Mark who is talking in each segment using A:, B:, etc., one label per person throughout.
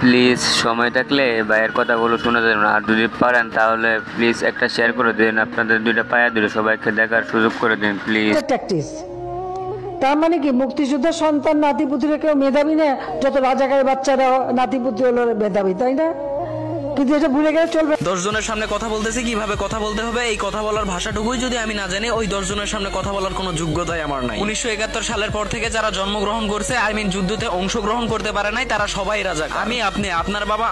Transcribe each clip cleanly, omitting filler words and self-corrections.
A: Please সময় থাকলে ভাইয়ের কথাগুলো শুনে দেবেন, আর যদি পারেন তাহলে প্লিজ একটা শেয়ার করে দিন, আপনাদের দুইটা পায়া দিলে সবাইকে দেখার সুযোগ করে দিন প্লিজ।
B: ট্যাকটিস তার মানে কি মুক্তিযোদ্ধার সন্তান নাতিপুতিরা কেউ মেধাবী না, যত রাজাকারের বাচ্চারা নাতিপুতি হলো মেধাবী, তাই না? কিন্তু এটা ভুলে গেলে চলবে।
C: 10 জনের সামনে কথা বলতেছি, কিভাবে কথা বলতে হবে এই কথা বলার ভাষাটুকুই যদি আমি না জানি, ওই 10 জনের সামনে কথা বলার কোনো যোগ্যতাই আমার নাই। 1971 সালের পর থেকে যারা জন্মগ্রহণ করছে, যুদ্ধতে অংশগ্রহণ করতে পারে নাই, তারা সবাই রাজাকার। আমি, আপনি, আপনার বাবা,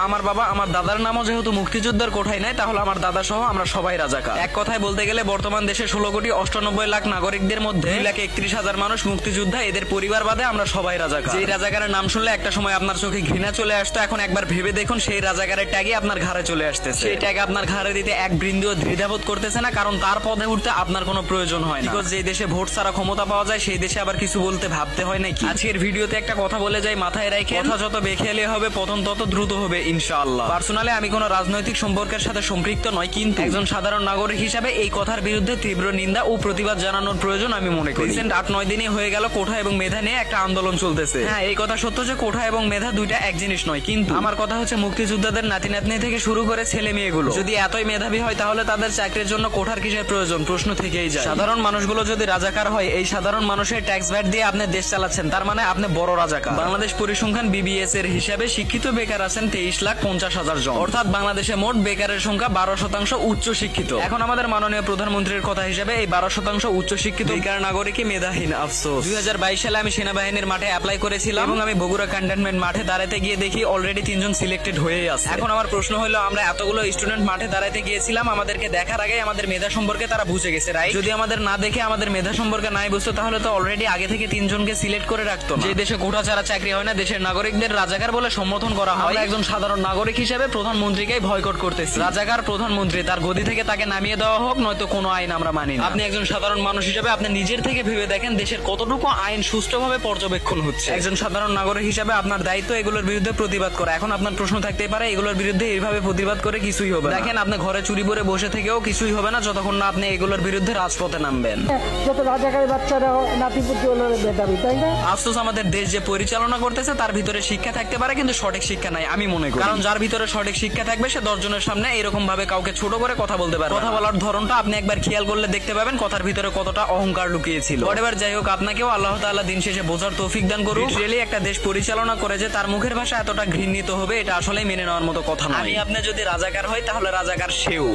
C: আমার দাদার নামও যেহেতু মুক্তিযোদ্ধার কোঠায় নাই, তাহলে আমার দাদা সহ আমরা সবাই রাজাকার। এক কথায় বলতে গেলে বর্তমান দেশে 16,98,00,000 নাগরিকদের মধ্যে 2,31,000 মানুষ মুক্তিযোদ্ধা, এদের পরিবার বাদে আমরা সবাই রাজাকার। যেই রাজাকারের নাম শুনলে একটা সময় আপনার চোখে ঘৃণা চলে আসতো, এখন একবার ভেবে দেখুন সেই রাজাকারের ট্যাগে আপনার ঘাড়ে চলে আসতেছে। সেই ট্যাগ আপনার ঘাড়ে দিতে এক বিন্দুও দ্বিধাবোধ করতেছে না, কারণ তার পদে উঠতে আপনার কোনো প্রয়োজন হয় না। বিকজ যে দেশে ভোট ছাড়া ক্ষমতা পাওয়া যায়, সেই দেশে আবার কিছু বলতে ভাবতে হয় নাকি? আজকের ভিডিওতে একটা কথা বলে যাই, মাথায় রাখে, কথা যত বেখেয়ালি হবে পতন তত দ্রুত হবে ইনশাআল্লাহ। পার্সোনালি আমি কোনো রাজনৈতিক সম্পর্কের সাথে সম্পৃক্ত নয়, কিন্তু একজন সাধারণ নাগরিক হিসাবে এই কথার বিরুদ্ধে তীব্র নিন্দা ও প্রতিবাদ জানানোর প্রয়োজন আমি মনে করি। রিসেন্ট 8-9 দিনই হয়ে গেল কোঠা এবং মেধা নিয়ে একটা আন্দোলন চলতেছে। হ্যাঁ, এই কথা সত্য যে কোঠা এবং মেধা দুইটা এক জিনিস নয়, কিন্তু আমার কথা হচ্ছে মুক্তিযোদ্ধাদের নাতি নাতনি থেকে শুরু করে ছেলে মেয়েগুলো যদি এতই মেধাবী হয়, তাহলে তাদের চাকরির জন্য কোঠার কিসের প্রয়োজন? প্রশ্ন থেকেই যায়। সাধারণ মানুষগুলো যদি রাজাকার হয়, এই সাধারণ মানুষের ট্যাক্স ভ্যাট দিয়ে আপনি দেশ চালাচ্ছেন, তার মানে আপনি বড় রাজাকার। বাংলাদেশ পরিসংখ্যান BBS এর হিসাবে শিক্ষিত বেকার আছেন 23,50,000 জন, অর্থাৎ বাংলাদেশে মোট বেকারের সংখ্যা 12% উচ্চ শিক্ষিত। এখন আমাদের মাননীয় প্রধানমন্ত্রীর কথা হিসাবে এই 12% উচ্চ শিক্ষিত বেকার নাগরিকই মেধাহীন। আফসোস 2022 সালে আমি সেনাবাহিনীর মাঠে অ্যাপ্লাই করেছিলাম এবং আমি বগুড়া ক্যান্টনমেন্ট মাঠে দাঁড়াতে গিয়ে দেখি অলরেডি 3 জন সিলেক্টেড হয়েই আছে। এখন আমার প্রশ্ন হলো, আমরা এতগুলো স্টুডেন্ট মাঠে দাঁড়াতে গিয়েছিলাম, আমাদেরকে দেখার আগে আমাদের মেধা সম্পর্কে তারা বুঝে গেছে, রাইট? যদি আমাদের না দেখে আমাদের মেধা সম্পর্কে নাই বুঝতো, তাহলে তো অলরেডি আগে থেকে 3 জনকে সিলেক্ট করে রাখতো। যে দেশে কোঠা ছাড়া চাকরি হয় না, দেশের নাগরিকদের রাজাকার বলে সম্বোধন করা হয়, আমরা একজন সাধারণ নাগরিক হিসেবে প্রধানমন্ত্রীকেই ভয়কট করতেছি। রাজাকার প্রধানমন্ত্রী, তার গদি থেকে তাকে নামিয়ে দেওয়া হোক, নয়তো কোনো আইন আমরা মানি না। আপনি একজন সাধারণ মানুষ হিসেবে আপনি নিজের থেকে ভেবে দেখেন দেশের কতটুকু আইন সুষ্ঠুভাবে পর্যবেক্ষণ হচ্ছে। একজন সাধারণ নাগরিক হিসেবে আপনার দায়িত্ব এগুলোর বিরুদ্ধে প্রতিবাদ করা। এখন আপনার প্রশ্ন থাকতেই পারে, এগুলোর বিরুদ্ধে এইভাবে প্রতিবাদ করে কিছুই হবে না। দেখেন, আপনি ঘরে চুরি করে বসে থেকেও কিছুই হবে না যতক্ষণ না আপনি এগুলোর বিরুদ্ধে রাজপথে নামবেন।
B: যত রাজাকারের বাচ্চারা নাতিপুতি হলো মেধাবী, তাই না?
C: আফসোস আমাদের দেশ যে পরিচালনা করতেছে তার ভিতরে শিক্ষা থাকতে পারে, কিন্তু সঠিক শিক্ষা নাই আমি মনে করি। কারণ যার ভিতরে সঠিক শিক্ষা থাকবে, সে 10 জনের সামনে এরকম ভাবে কাউকে ছোট করে কথা বলতে পারে। কথা বলার ধরনটা আপনি একবার খেয়াল করলে দেখতে পাবেন কথার ভিতরে কতটা অহংকার লুকিয়েছিল। এবার যাই হোক, আপনাকেও আল্লাহ তাআলা দিন শেষে বোঝার তৌফিক দান করুন। রিয়েলি একটা দেশ পরিচালনা করে যে তার মুখের ভাষা এতটা ঘৃণিত হবে, এটা আসলে মেনে নেওয়ার মতো কথা নয়। আমি আপনি যদি রাজাকার হয়, তাহলে রাজাকার সেও।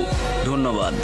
C: ধন্যবাদ।